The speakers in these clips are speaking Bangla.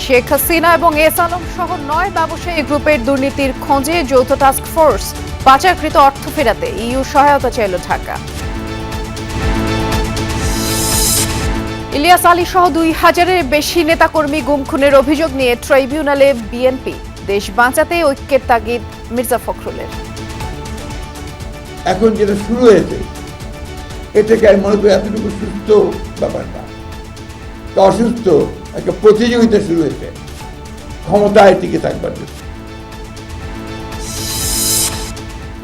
শেখ হাসিনা এবং এস আলম সহ ৯ ব্যবসায়ী গ্রুপের দুর্নীতির খোঁজে যৌথ টাস্ক ফোর্স, পাচারকৃত অর্থ ফেরাতে ইইউ সহায়তা চাইল ঢাকা। ইলিয়াস আলী সহ ২,০০০-এর বেশি নেতাকর্মী গুম খুনের অভিযোগ নিয়ে ট্রাইব্যুনালে বিএনপি। দেশ বাঁচাতে ঐক্যের তাগিদ মির্জা ফখরুলের। এখন যেটা শুরু হয়েছে এটাকে আমি মনে করি এতটুকু সুস্থ ব্যাপার না, অসুস্থ একটা প্রতিযোগিতা শুরু হয়েছে ক্ষমতায় টিকে থাকবার জন্য।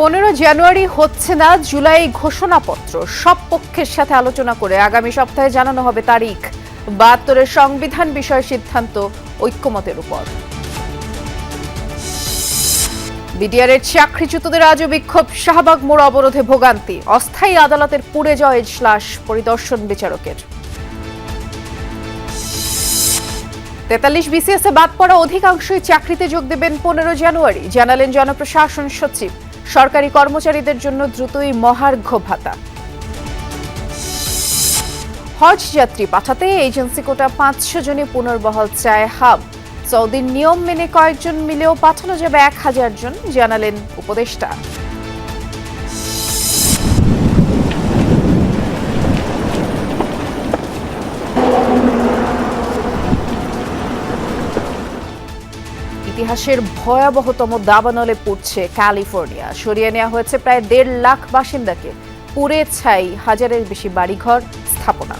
১৫ জানুয়ারি হচ্ছে না জুলাই ঘোষণাপত্র, সব পক্ষের সাথে আলোচনা করে আগামী সপ্তাহে জানানো হবে তারিখ। ৭২-এর সংবিধান বিষয়ে সিদ্ধান্ত ঐক্যমতের উপর। বিডিআরের চাকরিচ্যুতদের আজও বিক্ষোভ, শাহবাগ মোড় অবরোধে ভোগান্তি। অস্থায়ী আদালতের পুড়ে যাওয়া এজলাস, পরিদর্শন বিচারকের। ৪৩ বিসিএসে বাদ পড়া অধিকাংশই চাকরিতে যোগ দেবেন ১৫ জানুয়ারি, জানালেন জনপ্রশাসন সচিব। সরকারি কর্মচারীদের জন্য দ্রুতই মহার্ঘ ভাতা। হজ যাত্রী পাঠাতে এজেন্সি কোটা ৫০০ জনে পুনর্বহাল চায় হাব। সৌদির নিয়ম মেনে কয়েকজন মিলেও পাঠানো যাবে ১,০০০ জন, জানালেন উপদেষ্টা। ইতিহাসের ভয়াবহতম দাবানলে পুড়ছে ক্যালিফোর্নিয়া। সরিয়ে নেওয়া হয়েছে প্রায় ১.৫ লাখ বাসিন্দাকে। পুড়ে ছাই হাজারের বেশি বাড়িঘর, স্থাপনা।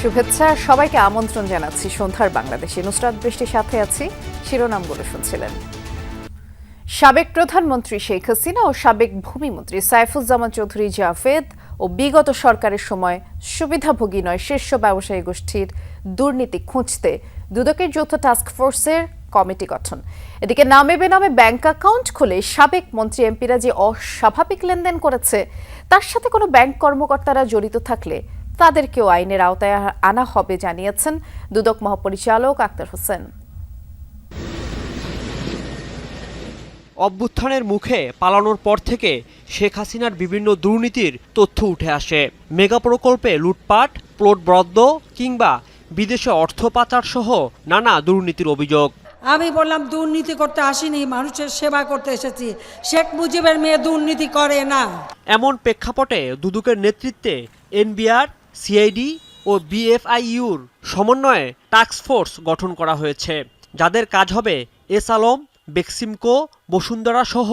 শুভেচ্ছা, সবাইকে আমন্ত্রণ জানাচ্ছি সন্ধ্যার বাংলাদেশে। নুসরাত বৃষ্টির সাথে আছি। শিরোনামগুলো শুনছিলেন। সাবেক প্রধানমন্ত্রী শেখ হাসিনা ও সাবেক ভূমিমন্ত্রী সাইফুজ্জামান চৌধুরী জাভেদ ও বিগত সরকারের সময় সুবিধাভোগী নয় শীর্ষ ব্যবসায়ী গোষ্ঠীর দুর্নীতি খুঁজতে দুদকের যৌথ টাস্ক ফোর্সের কমিটি গঠন। এদিকে নামে বেনামে ব্যাংক অ্যাকাউন্ট খুলে সাবেক মন্ত্রী এমপিরা যে অস্বাভাবিক লেনদেন করেছে, তার সাথে কোনো ব্যাংক কর্মকর্তারা জড়িত থাকলে তাদেরকেও আইনের আওতায় আনা হবে, জানিয়েছেন দুদক মহাপরিচালক আক্তার হোসেন। অভ্যুত্থানের মুখে পালানোর পর থেকে শেখ হাসিনার বিভিন্ন দুর্নীতির তথ্য উঠে আসে। মেগা প্রকল্পে লুটপাট, প্লট বরাদ্দ কিংবা বিদেশে অর্থ পাচার সহ নানা দুর্নীতির অভিযোগ। আমি বললাম দুর্নীতি করতে আসিনি, মানুষের সেবা করতে এসেছি। শেখ মুজিবের মেয়ে দুর্নীতি করে না। এমন প্রেক্ষাপটে দুদকের নেতৃত্বে এনবিআর, সিআইডি ও বিএফআইইউর সমন্বয়ে টাস্ক ফোর্স গঠন করা হয়েছে, যাদের কাজ হবে এস আলম, বেক্সিমকো, বসুন্ধরা সহ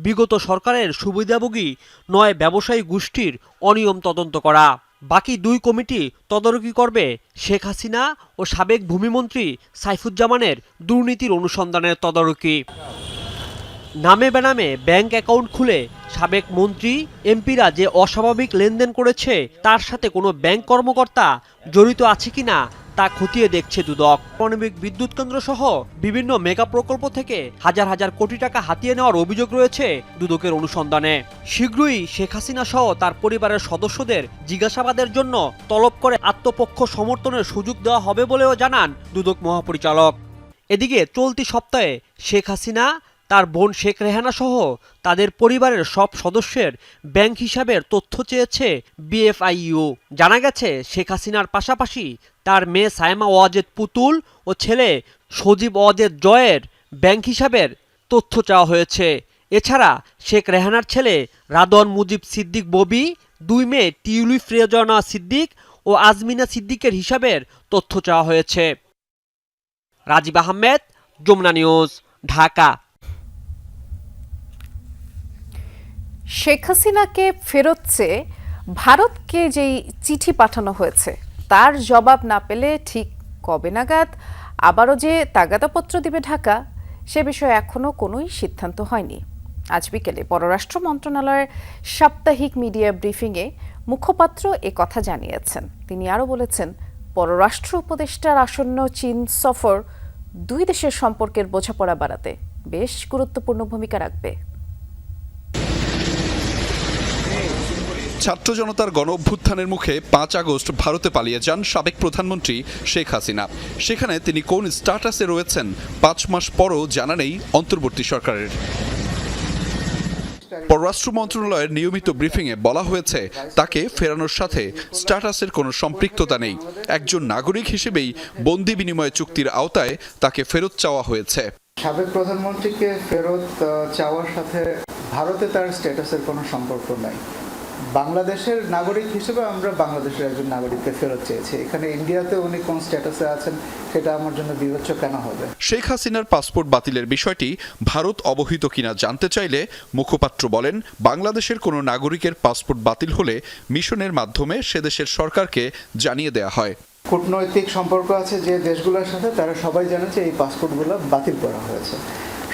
বিগত সরকারের সুবিধাভোগী ৯ ব্যবসায়ী গোষ্ঠীর অনিয়ম তদন্ত করা। বাকি ২ কমিটি তদারকি করবে শেখ হাসিনা ও সাবেক ভূমিমন্ত্রী সাইফুজ্জামানের দুর্নীতির অনুসন্ধানের তদারকি। নামে বেনামে ব্যাংক অ্যাকাউন্ট খুলে সাবেক মন্ত্রী এমপিরা যে অস্বাভাবিক লেনদেন করেছে, তার সাথে কোনো ব্যাংক কর্মকর্তা জড়িত আছে কিনা তা খতিয়ে দেখছে দুদক। পারমাণবিক বিদ্যুৎ কেন্দ্র সহ বিভিন্ন মেগা প্রকল্প থেকে হাজার হাজার কোটি টাকা হাতিয়ে নেওয়ার অভিযোগ রয়েছে দুদকের অনুসন্ধানে। শীঘ্রই শেখ হাসিনা সহ তার পরিবারের সদস্যদের জিজ্ঞাসাবাদের জন্য তলব করে আত্মপক্ষ সমর্থনের সুযোগ দেওয়া হবে বলেও জানান দুদক মহাপরিচালক। এদিকে চলতি সপ্তাহে শেখ হাসিনা, তার বোন শেখ রেহানা সহ তাদের পরিবারের সব সদস্যের ব্যাংক হিসাবের তথ্য চেয়েছে বিএফআইইউ। জানা গেছে শেখ হাসিনার পাশাপাশি তার মেয়ে সাইমা ওয়াজেদ পুতুল ও ছেলে সজীব ওয়াজেদ জয়ের ব্যাংক হিসাবের তথ্য চাওয়া হয়েছে। এছাড়া শেখ রেহানার ছেলে রাদওয়ান মুজিব সিদ্দিক ববি, 2 মেয়ে টিউলিপ রেজনা সিদ্দিক ও আজমিনা সিদ্দিকের হিসাবের তথ্য চাওয়া হয়েছে। রাজীব আহমেদ, যমুনা নিউজ, ঢাকা। শেখ হাসিনাকে ফেরত চেয়ে ভারতকে যেই চিঠি পাঠানো হয়েছে, তার জবাব না পেলে ঠিক কবে নাগাদ আবারও যে তাগাদাপত্র দিবে ঢাকা, সে বিষয়ে এখনও কোনোই সিদ্ধান্ত হয়নি। আজ বিকেলে পররাষ্ট্র মন্ত্রণালয়ের সাপ্তাহিক মিডিয়া ব্রিফিংয়ে মুখপাত্র কথা জানিয়েছেন। তিনি আরও বলেছেন, পররাষ্ট্র উপদেষ্টার আসন্ন চীন সফর 2 দেশের সম্পর্কের বোঝাপড়া বাড়াতে বেশ গুরুত্বপূর্ণ ভূমিকা রাখবে। ছাত্র জনতার গণ অভ্যুত্থানের মুখে 5 আগস্ট ভারতে পালিয়ে যান সাবেক প্রধানমন্ত্রী শেখ হাসিনা। সেখানে তিনি কোন স্ট্যাটাসে রয়েছেন 5 মাস পরও জানা নেই অন্তর্বর্তী সরকারের। পররাষ্ট্র মন্ত্রণালয়ের নিয়মিত ব্রিফিংয়ে বলা হয়েছে তাকে ফেরানোর সাথে স্ট্যাটাসের কোনো সম্পৃক্ততা নেই। একজন নাগরিক হিসেবেই বন্দি বিনিময় চুক্তির আওতায় তাকে ফেরত চাওয়া হয়েছে। সাবেক প্রধানমন্ত্রীকে ফেরত চাওয়ার সাথে ভারতে তার স্ট্যাটাসের কোনো সম্পর্ক নাই। বাংলাদেশের নাগরিক হিসেবে আমরা বাংলাদেশের একজন নাগরিককে ফেরত চেয়েছি। এখানে ইন্ডিয়াতে উনি কোন স্ট্যাটাসে আছেন সেটা আমার জন্য বিবেচ্য কেন হবে? শেখ হাসিনার পাসপোর্ট বাতিলের বিষয়টি ভারত অবহিত কিনা জানতে চাইলে মুখপাত্র বলেন, বাংলাদেশের কোনো নাগরিকের পাসপোর্ট বাতিল হলে মিশনের মাধ্যমে সে দেশের সরকারকে জানিয়ে দেওয়া হয়। কূটনৈতিক সম্পর্ক আছে যে দেশগুলোর সাথে, তারা সবাই জানে যে এই পাসপোর্টগুলো বাতিল করা হয়েছে।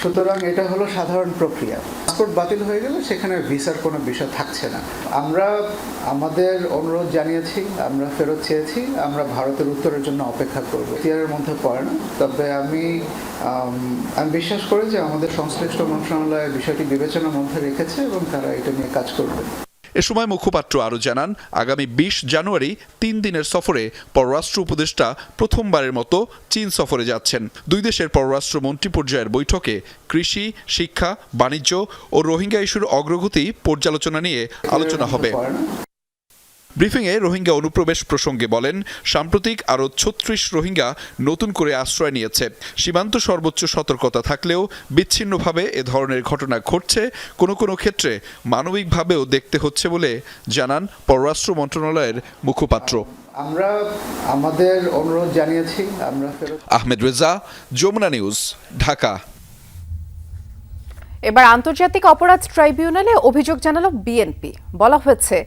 সুতরাং এটা হলো সাধারণ প্রক্রিয়া। পাসপোর্ট বাতিল হয়ে গেলে সেখানে ভিসার কোনো বিষয় থাকছে না। আমরা আমাদের অনুরোধ জানিয়েছি, আমরা ফেরত চেয়েছি, আমরা ভারতের উত্তরের জন্য অপেক্ষা করব। এর মধ্যে পড়ে না, তবে আমি বিশ্বাস করি যে আমাদের সংশ্লিষ্ট মন্ত্রণালয় বিষয়টি বিবেচনার মধ্যে রেখেছে এবং তারা এটা নিয়ে কাজ করবে। এ সময় মুখপাত্র আরও জানান, আগামী 20 জানুয়ারি 3 দিনের সফরে পররাষ্ট্র উপদেষ্টা প্রথমবারের মতো চীন সফরে যাচ্ছেন। দুই দেশের পররাষ্ট্র মন্ত্রী পর্যায়ের বৈঠকে কৃষি, শিক্ষা, বাণিজ্য ও রোহিঙ্গা ইস্যুর অগ্রগতি পর্যালোচনা নিয়ে আলোচনা হবে। ব্রিফিংয়ে রোহিঙ্গা অনুপ্রবেশ প্রসঙ্গে বলেন, সাম্প্রতিক আরও 36 রোহিঙ্গা নতুন করে আশ্রয় নিয়েছে। সীমান্ত সর্বোচ্চ সতর্কতা থাকলেও বিচ্ছিন্নভাবে এ ধরনের ঘটনা ঘটছে, কোনো কোনো ক্ষেত্রে মানবিকভাবেও দেখতে হচ্ছে বলে জানান পররাষ্ট্র মন্ত্রণালয়ের মুখপাত্র। আমরা আমাদের অনুরোধ জানিয়েছি, আমরা আহমেদ রেজা, যমুনা নিউজ, ঢাকা। এবার আন্তর্জাতিক অপরাধ ট্রাইব্যুনালে অভিযোগ জানালো বিএনপি। বলা হয়েছে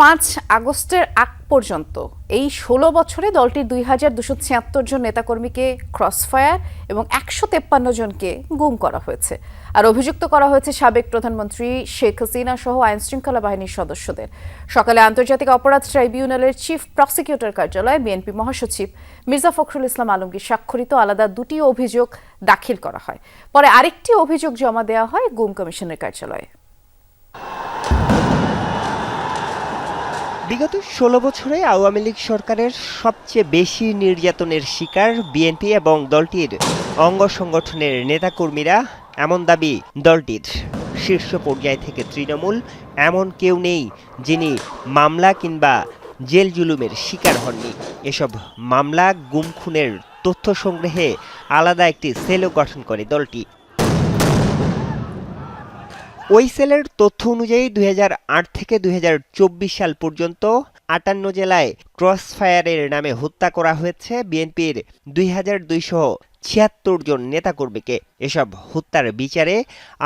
5 আগস্টের আগ পর্যন্ত এই 16 বছরে দলটির 2276 জন নেতাকর্মীকে ক্রসফায়ার এবং 153 জনকে গুম করা হয়েছে। আর অভিযুক্ত করা হয়েছে সাবেক প্রধানমন্ত্রী শেখ হাসিনা সহ আইনশৃঙ্খলা বাহিনীর সদস্যদের। সকালে আন্তর্জাতিক অপরাধ ট্রাইব্যুনালের চিফ প্রসিকিউটর কার্যালয়ে বিএনপি মহাসচিব মির্জা ফখরুল ইসলাম আলমগীর স্বাক্ষরিত আলাদা 2টি অভিযোগ দাখিল করা হয়। পরে আরেকটি অভিযোগ জমা দেওয়া হয় গুম কমিশনের কার্যালয়ে। বিগত 16 বছরে আওয়ামী লীগ সরকারের সবচেয়ে বেশি নির্যাতনের শিকার বিএনপি এবং দলটির অঙ্গ সংগঠনের নেতাকর্মীরা, এমন দাবি দলটির। শীর্ষ পর্যায় থেকে তৃণমূল এমন কেউ নেই যিনি মামলা কিংবা জেল জুলুমের শিকার হননি। এসব মামলা, গুম, খুনের তথ্য সংগ্রহে আলাদা একটি সেলও গঠন করে দলটি। ওই সেলের তথ্য অনুযায়ী 2008 থেকে 2024 সাল পর্যন্ত 58 জেলায় ক্রসফায়ারের নামে হত্যা করা হয়েছে বিএনপির 2276 জন নেতাকর্মীকে। এসব হত্যার বিচারে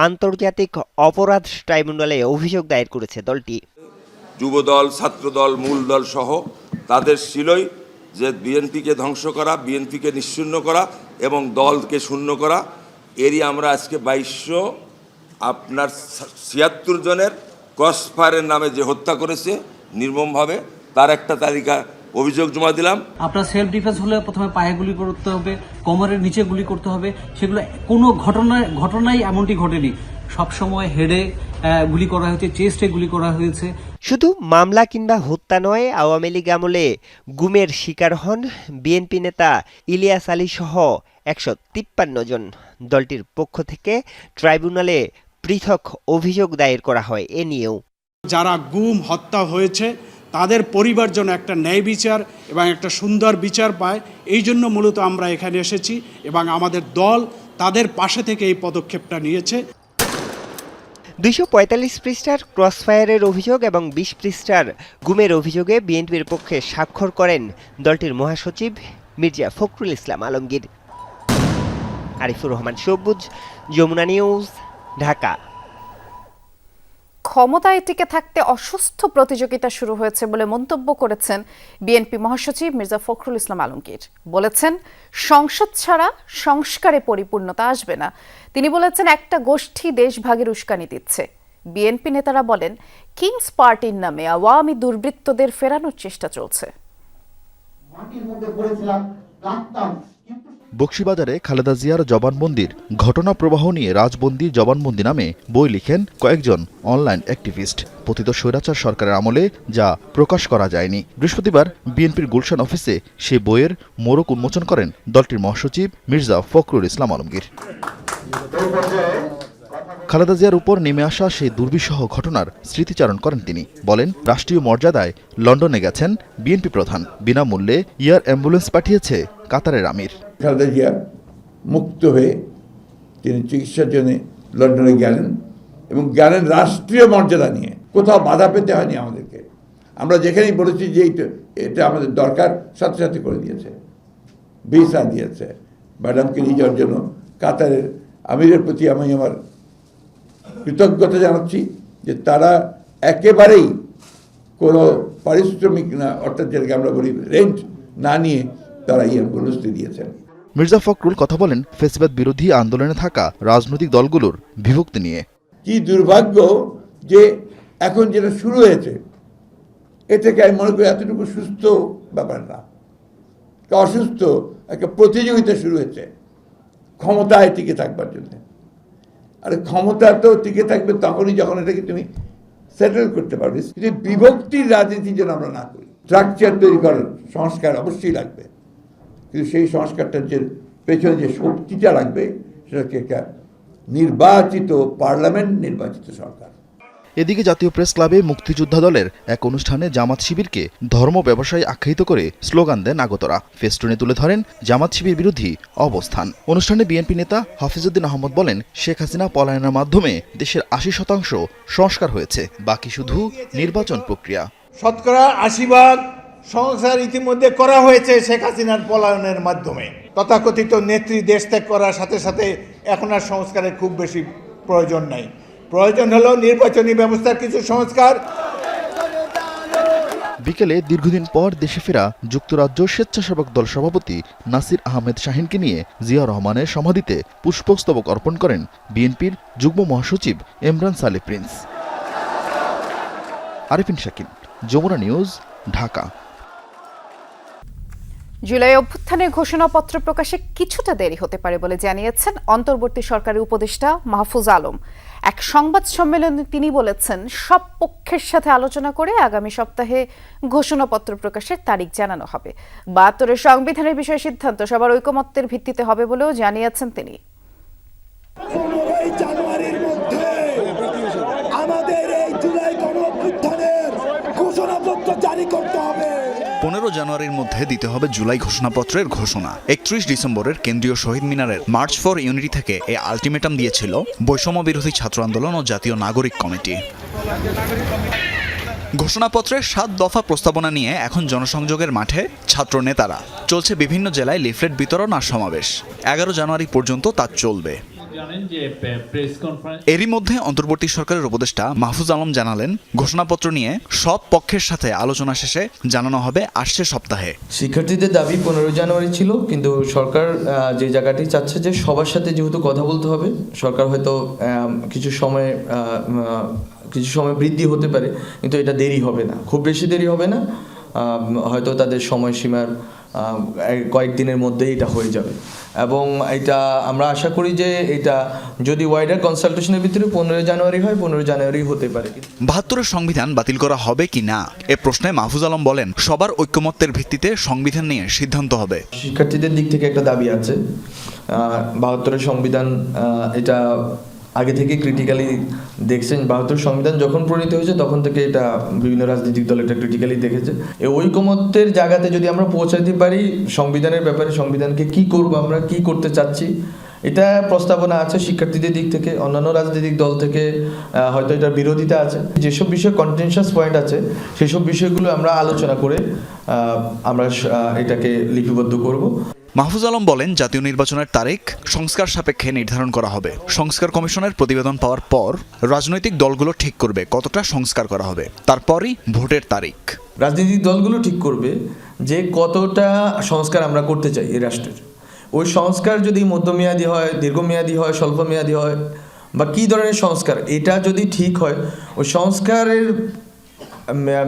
আন্তর্জাতিক অপরাধ ট্রাইব্যুনালে অভিযোগ দায়ের করেছে দলটি। যুবদল, ছাত্রদল, মূল দল সহ তাদের ছিলই যে বিএনপিকে ধ্বংস করা, বিএনপিকে নিশ্চিহ্ন করা এবং দলকে শূন্য করা। এরই আমরা আজকে 2276 জনের ক্রসফায়ারের নামে যে হত্যা করেছে নির্মমভাবে, তার একটা তালিকা অভিযোগ জমা দিলাম। আপনার সেলফ ডিফেন্স হলে প্রথমে পায়ে গুলি করতে হবে, কোমরের নিচে গুলি করতে হবে। সেগুলো কোনো ঘটনাই এমনটি ঘটেনি। সবসময় হেডে গুলি করা হয়েছে, চেস্টে গুলি করা হয়েছে। শুধু মামলা কিংবা হত্যা নয়, আওয়ামী লীগ আমলে গুমের শিকার হন বিএনপি নেতা ইলিয়াস আলী সহ 153 জন। দলটির পক্ষ থেকে ট্রাইব্যুনালে পৃথক অভিযোগ দায়ের করা হয় এ নিয়েও। যারা গুম, হত্যা হয়েছে তাদের পরিবার যেন একটা ন্যায় বিচার এবং একটা সুন্দর বিচার পায়, এই জন্য মূলত আমরা এখানে এসেছি এবং আমাদের দল তাদের পাশে থেকে এই পদক্ষেপটা নিয়েছে। 245 পৃষ্ঠার ক্রসফায়ারের অভিযোগ এবং 20 পৃষ্ঠার গুমের অভিযোগে বিএনপির পক্ষে স্বাক্ষর করেন দলটির মহাসচিব মির্জা ফখরুল ইসলাম আলমগীর। আরিফুর রহমান সবুজ, যমুনা নিউজ, ঢাকা। ক্ষমতায় টিকে থাকতে অসুস্থ প্রতিযোগিতা শুরু হয়েছে বলে মন্তব্য করেছেন বিএনপি মহাসচিব মির্জা ফখরুল ইসলাম আলমগীর। বলেছেন, সংসদ ছাড়া সংস্কারে পরিপূর্ণতা আসবে না। তিনি বলেছেন, একটা গোষ্ঠী দেশভাগের উস্কানি দিচ্ছে। বিএনপি নেতারা বলেন, কিংস পার্টির নামে আওয়ামী দুর্বৃত্তদের ফেরানোর চেষ্টা চলছে। বকশীবাজারে খালেদা জিয়ার জবানবন্দির ঘটনা প্রবাহ নিয়ে রাজবন্দি জবানবন্দি নামে বই লিখেন কয়েকজন অনলাইন অ্যাক্টিভিস্ট। পতিত স্বৈরাচার সরকারের আমলে যা প্রকাশ করা যায়নি। বৃহস্পতিবার বিএনপির গুলশান অফিসে সে বইয়ের মোড়ক উন্মোচন করেন দলটির মহাসচিব মির্জা ফখরুল ইসলাম আলমগীর। খালেদা জিয়ার উপর নেমে আসা সেই দুর্বিষহ ঘটনার স্মৃতিচারণ করেন তিনি। বলেন, রাষ্ট্রীয় মর্যাদায় লন্ডনে গেছেন বিএনপি প্রধান, বিনামূল্যে এয়ার অ্যাম্বুলেন্স পাঠিয়েছে কাতারের আমির। খালেদা জিয়া মুক্ত হয়ে তিনি চিকিৎসার জন্য লন্ডনে গেলেন এবং গেলেন রাষ্ট্রীয় মর্যাদা নিয়ে। কোথাও বাধা পেতে হয়নি আমাদেরকে। আমরা যেখানেই বলেছি যে এটা আমাদের দরকার, সাথে সাথে করে দিয়েছে, ভিসা দিয়েছে। ম্যাডামকে নিয়ে যাওয়ার জন্য কাতারের আমিরের প্রতি আমি আমার কৃতজ্ঞতা জানাচ্ছি যে তারা একেবারেই কোনো পারিশ্রমিক না, অর্থাৎ যেটাকে আমরা বলি রেন্ট না নিয়ে তারা এই অ্যাম্বুলেন্সটি দিয়েছেন। মির্জা ফখরুল কথা বলেন ফ্যাসিবাদ বিরোধী আন্দোলনে থাকা রাজনৈতিক দলগুলোর বিভক্তি নিয়ে। কি দুর্ভাগ্য যে এখন যেটা শুরু হয়েছে এ থেকে আমি মনে করি এতটুকু সুস্থ ব্যাপার না, অসুস্থ একটা প্রতিযোগিতা শুরু হয়েছে ক্ষমতায় টিকে থাকবার জন্য। আর ক্ষমতা তো টিকে থাকবে তখনই যখন এটাকে তুমি সেটেল করতে পারবে। কিন্তু বিভক্তির রাজনীতি যেন আমরা না করি। স্ট্রাকচার তৈরি করার সংস্কার অবশ্যই লাগবে, কিন্তু সেই সংস্কারটার যে পেছনে যে শক্তিটা লাগবে সেটাকে একটা নির্বাচিত পার্লামেন্ট, নির্বাচিত সরকার। এদিকে জাতীয় প্রেস ক্লাবে মুক্তিযোদ্ধা দলের এক অনুষ্ঠানে জামাত শিবিরকে ধর্ম ব্যবসায়ী আখ্যায়িত করে স্লোগান দেন আগতরা। ফেস্টুনে তুলে ধরেন জামাত শিবির বিরোধী অবস্থান। অনুষ্ঠানে বিএনপি নেতা হাফিজউদ্দিন আহমদ বলেন, শেখ হাসিনা পলায়নের মাধ্যমে দেশের ৮০% সংস্কার হয়েছে, বাকি শুধু নির্বাচন প্রক্রিয়া। শতকরা ৮০% সংস্কার ইতিমধ্যে করা হয়েছে শেখ হাসিনার পলায়নের মাধ্যমে। তথাকথিত নেত্রী দেশ ত্যাগ করার সাথে সাথে এখন আর সংস্কারের খুব বেশি প্রয়োজন নাই। প্রয়োজন হলো নির্বাচনী ব্যবস্থার কিছু সংস্কার। বিকেলে দীর্ঘদিন পর দেশে ফেরা যুক্তরাজ্য স্বেচ্ছাসেবক দল সভাপতি নাসির আহমেদ শাহিনকে নিয়ে জিয়া রহমানের সমাধিতে পুষ্পস্তবক অর্পণ করেন বিএনপির যুগ্ম মহাসচিব এমরান সালে প্রিন্স। আরিফিন শাকিল, যমুনা নিউজ, ঢাকা। জুলাই অভ্যুত্থানের ঘোষণাপত্র প্রকাশে কিছুটা দেরি হতে পারে বলে জানিয়েছেন অন্তর্বর্তী সরকারের উপদেষ্টা মাহফুজ আলম। এক সংবাদ সম্মেলনে তিনি বলেছেন, সব পক্ষের সাথে আলোচনা করে আগামী সপ্তাহে ঘোষণাপত্র প্রকাশের তারিখ জানানো হবে। ৭২ সংবিধানের বিষয়ে সিদ্ধান্ত সবার ঐকমত্যের ভিত্তিতে হবে বলেও জানিয়েছেন তিনি। আমাদের এই জুলাই গণঅভ্যুত্থানের ঘোষণাপত্র জারি করতে হবে। 15 জানুয়ারির মধ্যে দিতে হবে জুলাই ঘোষণাপত্রের ঘোষণা। 31 ডিসেম্বরের কেন্দ্রীয় শহীদ মিনারের মার্চ ফর ইউনিটি থেকে এই আলটিমেটাম দিয়েছিল বৈষম্য বিরোধী ছাত্র আন্দোলন ও জাতীয় নাগরিক কমিটি। ঘোষণাপত্রের 7 দফা প্রস্তাবনা নিয়ে এখন জনসংযোগের মাঠে ছাত্র নেতারা। চলছে বিভিন্ন জেলায় লিফলেট বিতরণ আর সমাবেশ। 11 জানুয়ারি পর্যন্ত তা চলবে। এরই মধ্যে অন্তর্বর্তী সরকারের উপদেষ্টা মাহফুজ আলম জানালেন, ঘোষণাপত্র নিয়ে সব পক্ষের সাথে আলোচনা শেষে জানানো হবে আসছে সপ্তাহে। শিক্ষার্থীদের দাবি 15 জানুয়ারি ছিল, কিন্তু সরকার যে জায়গাটি চাচ্ছে যে সবার সাথে যেহেতু কথা বলতে হবে, সরকার হয়তো কিছু সময় বৃদ্ধি হতে পারে, কিন্তু এটা দেরি হবে না, খুব বেশি দেরি হবে না। হয়তো তাদের সময়সীমার কয়েকদিনের মধ্যেই এটা হয়ে যাবে এবং এটা আমরা আশা করি যে এটা যদি ওয়াইডার কনসালটেশনের ভিতরে 15 জানুয়ারি হয়, 15 জানুয়ারি হতে পারে। ৭২ সংবিধান বাতিল করা হবে কি না এ প্রশ্নে মাহফুজ আলম বলেন, সবার ঐকমত্যের ভিত্তিতে সংবিধান নিয়ে সিদ্ধান্ত হবে। শিক্ষার্থীদের দিক থেকে একটা দাবি আছে, ৭২ সংবিধান এটা আগে থেকে ক্রিটিক্যালি দেখছেন। ৭২ সংবিধান যখন প্রণীত হয়েছে তখন থেকে এটা বিভিন্ন রাজনৈতিক দল এটা ক্রিটিক্যালি দেখেছে। এই ঐকমত্যের জায়গাতে যদি আমরা পৌঁছাতে পারি সংবিধানের ব্যাপারে, সংবিধানকে কি করব, আমরা কি করতে চাচ্ছি, এটা প্রস্তাবনা আছে শিক্ষার্থীদের দিক থেকে, অন্যান্য রাজনৈতিক দল থেকে হয়তো এটার বিরোধিতা আছে। যেসব বিষয়ে কন্টেনশাস পয়েন্ট আছে সেসব বিষয়গুলো আমরা আলোচনা করে আমরা এটাকে লিপিবদ্ধ করব। মাহফুজ আলম বলেন, জাতীয় নির্বাচনের তারিখ সংস্কার সাপেক্ষে নির্ধারণ করা হবে। সংস্কার কমিশনের প্রতিবেদন পাওয়ার পর রাজনৈতিক দলগুলো ঠিক করবে কতটা সংস্কার করা হবে, তারপরই ভোটের তারিখ। রাজনৈতিক দলগুলো ঠিক করবে যে কতটা সংস্কার আমরা করতে চাই এই রাষ্ট্রের। ওই সংস্কার যদি মধ্যমেয়াদী হয়, দীর্ঘমেয়াদী হয়, স্বল্পমেয়াদী হয় বা কী ধরনের সংস্কার, এটা যদি ঠিক হয়, ওই সংস্কারের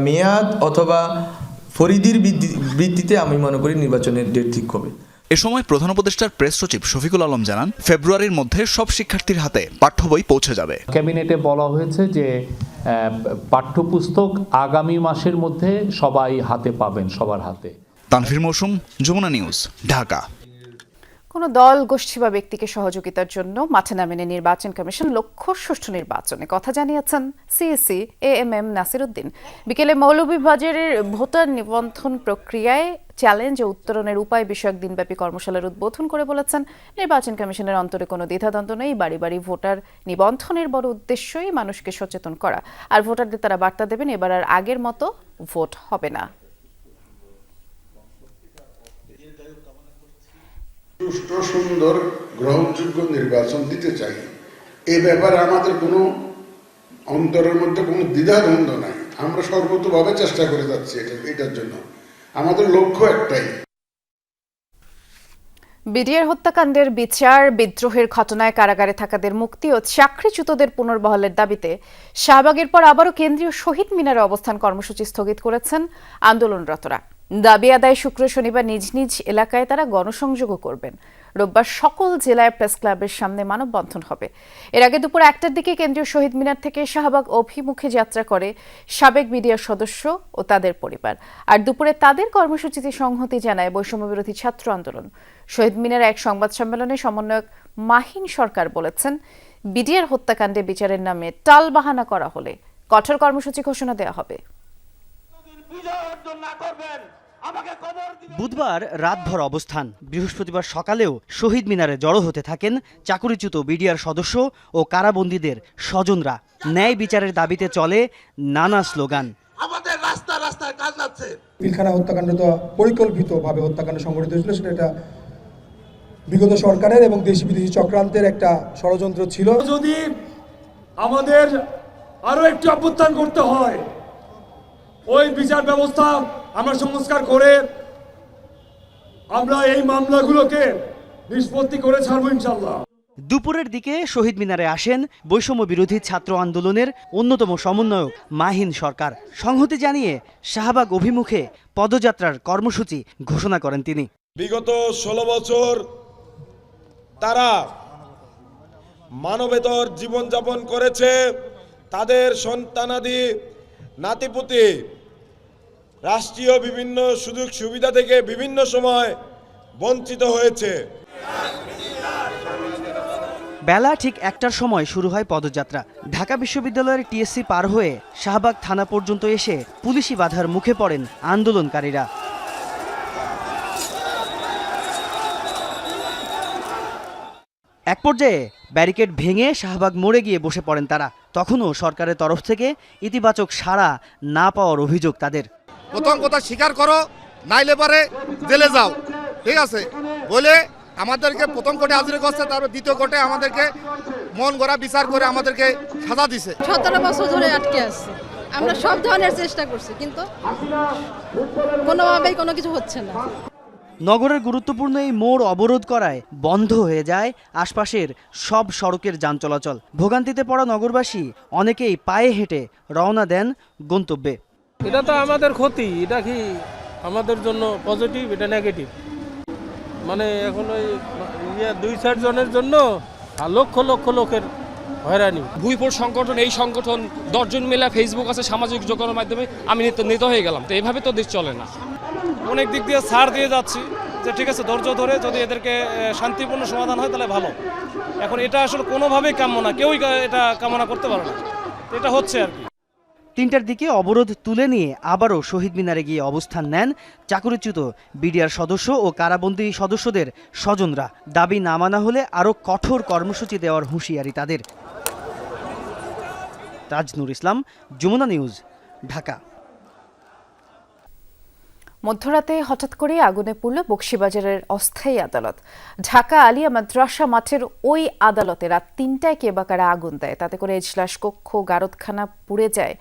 মেয়াদ অথবা পরিধির ভিত্তিতে আমি মনে করি নির্বাচনের ডেট ঠিক হবে। এ সময় প্রধান উপদেষ্টার প্রেস সচিব শফিকুল আলম জানান, ফেব্রুয়ারির মধ্যে সব শিক্ষার্থীর হাতে পাঠ্য বই পৌঁছে যাবে। ক্যাবিনেটে বলা হয়েছে যে পাঠ্যপুস্তক আগামী মাসের মধ্যে সবাই হাতে পাবেন, সবার হাতে। তানভীর মৌসুম, যমুনা নিউজ, ঢাকা। কোনো দল, গোষ্ঠী বা ব্যক্তিকে সহযোগিতার জন্য মাঠে নামেনি নির্বাচন কমিশন লক্ষ্য সুষ্ঠু নির্বাচনে কথা জানিয়েছেন সিএসি AMM নাসির উদ্দিন। বিকেলে মৌলভীবাজারের ভোটার নিবন্ধন প্রক্রিয়ায় চ্যালেঞ্জ ও উত্তরণের উপায় বিষয়ক দিনব্যাপী কর্মশালার উদ্বোধন করে বলেছেন, নির্বাচন কমিশনের অন্তরে কোনো দ্বিধাদ্বন্দ্ব নেই। বাড়ি বাড়ি ভোটার নিবন্ধনের বড় উদ্দেশ্যই মানুষকে সচেতন করা, আর ভোটারদের তারা বার্তা দেবেন এবার আর আগের মতো ভোট হবে না। সুষ্ঠু, সুন্দর, গ্রহণযোগ্য নির্বাচন দিতে চাই। এই ব্যাপারে আমাদের কোনো অন্তরের মধ্যে কোনো দ্বিধাদ্বন্দ্ব নাই। আমরা সর্বতোভাবে চেষ্টা করে যাচ্ছি এটার জন্য। আমাদের লক্ষ্য একটাই। বিডিআর হত্যাকাণ্ডের বিচার, বিদ্রোহের ঘটনায় কারাগারে থাকাদের মুক্তি ও চাকরিচ্যুতদের পুনর্বহালের দাবিতে শাহবাগের পর আবারও কেন্দ্রীয় শহীদ মিনারে অবস্থান কর্মসূচি স্থগিত করেছেন আন্দোলনরতরা। দাবি আদায় শুক্র শনিবার নিজ নিজ এলাকায় তারা গণসংযোগও করবেন। রোববার সকল জেলায় প্রেস ক্লাবের সামনে মানববন্ধন হবে। এর আগে দুপুর 1টার দিকে কেন্দ্রীয় শহীদ মিনার থেকে শাহবাগ অভিমুখে যাত্রা করে সাবেক বিডিআর সদস্য ও তাদের পরিবার, আর দুপুরে তাদের কর্মসূচিতে সংহতি জানায় বৈষম্যবিরোধী ছাত্র আন্দোলন। শহীদ মিনারে এক সংবাদ সম্মেলনে সমন্বয়ক মাহিন সরকার বলেছেন, বিডিআর হত্যাকাণ্ডে বিচারের নামে টালবাহানা করা হলে কঠোর কর্মসূচি ঘোষণা দেওয়া হবে। বুধবার রাতভর অবস্থান, বৃহস্পতিবার সকালেও শহীদ মিনারে জড়ো হতে থাকেন চাকরিচ্যুত বিডিআর সদস্য ও কারাবন্দীদের স্বজনরা। ন্যায় বিচারের দাবিতে চলে নানা স্লোগান। আমাদের রাস্তা রাস্তায় কাজ আছে। পিলখানা হত্যাকাণ্ড তো পরিকল্পিতভাবে হত্যাকাণ্ড সংঘটিত হয়েছিল, সেটা বিগত সরকারের এবং দেশি বিদেশি চক্রান্তের একটা ষড়যন্ত্র ছিল। যদি আমাদের আরো একটি অভ্যুত্থান করতে হয়, ওই বিচার ব্যবস্থা আমরা সংস্কার করে আমরা এই মামলাগুলোকে নিষ্পত্তি করে ছাড়বো ইনশাআল্লাহ। দুপুরের দিকে শহীদ মিনারে আসেন বৈষম্য বিরোধী ছাত্র আন্দোলনের অন্যতম সমন্বয়ক মাহিন সরকার। সংহতি জানিয়ে শাহবাগ অভিমুখে পদযাত্রার কর্মসূচি ঘোষণা করেন তিনি। বিগত 16 বছর তারা মানবেতর জীবনযাপন করেছে। তাদের সন্তানাদি নাতিপুতি রাষ্ট্রীয় বিভিন্ন সুযোগ সুবিধা থেকে বিভিন্ন সময় বঞ্চিত হয়েছে। বেলা ঠিক 1টার সময় শুরু হয় পদযাত্রা। ঢাকা বিশ্ববিদ্যালয়ের টিএসসি পার হয়ে শাহবাগ থানা পর্যন্ত এসে পুলিশি বাধার মুখে পড়েন আন্দোলনকারীরা। এক পর্যায়ে ব্যারিকেড ভেঙে শাহবাগ মোড়ে গিয়ে বসে পড়েন তারা। তখনও সরকারের তরফ থেকে ইতিবাচক সাড়া না পাওয়ার অভিযোগ তাদের। প্রথম কথা স্বীকার করো, নাইলে পারে জেলে যাও, ঠিক আছে বলে আমাদেরকে প্রথম কোর্টে হাজির করছে, তারপর দ্বিতীয় কোর্টে আমাদেরকে মন গড়া বিচার করে আমাদেরকে সাজা দিছে। 17 বছর ধরে আটকে আছে। আমরা সব ধরনের চেষ্টা করছি, কিন্তু কোনোভাবেই কোনো কিছু হচ্ছে না। নগরের গুরুত্বপূর্ণ এই মোড় অবরোধ করায় বন্ধ হয়ে যায় আশপাশের সব সড়কের যান চলাচল। ভোগান্তিতে পড়া নগরবাসী অনেকেই পায়ে হেঁটে রওনা দেন গন্তব্যে। এটা তো আমাদের ক্ষতি, এটা কি আমাদের জন্য পজিটিভ, এটা নেগেটিভ। মানে এখন ওই 2-4 জনের জন্য আর লক্ষ লক্ষ লোকের হয়রানি। ভুইপুর সংগঠন, এই সংগঠন 10 জন মিলে ফেসবুক আছে, সামাজিক যোগাযোগের মাধ্যমে আমি নিত হয়ে গেলাম। তো এইভাবে তো দেশ চলে না। অনেক দিক দিয়ে ছাড় দিয়ে যাচ্ছি যে ঠিক আছে, ধৈর্য ধরে যদি এদেরকে শান্তিপূর্ণ সমাধান হয় তাহলে ভালো। এখন এটা আসলে কোনোভাবেই কাম্য না, কেউই এটা কামনা করতে পারে না, এটা হচ্ছে আর কি। 3টার দিকে অবরোধ তুলে নিয়ে আবারও শহীদ মিনারে গিয়ে অবস্থান নেন চাকরিচ্যুত বিডিআর সদস্য ও কারাবন্দী সদস্যদের স্বজনরা। দাবি না মানা হলে আরও কঠোর কর্মসূচি দেওয়ার হুঁশিয়ারি তাদের। তাজনুর ইসলাম, যমুনা নিউজ, ঢাকা। মধ্যরাতে হঠাৎ করে আগুনে পুড়ল বকশীবাজারের অস্থায়ী আদালত। ঢাকা আলিয়া মাদ্রাসা মাঠের ওই আদালতে রাত 3টায় কে বা কারা আগুন দেয়, তাতে করে এজলাস কক্ষ, গারদখানা পুড়ে যায়।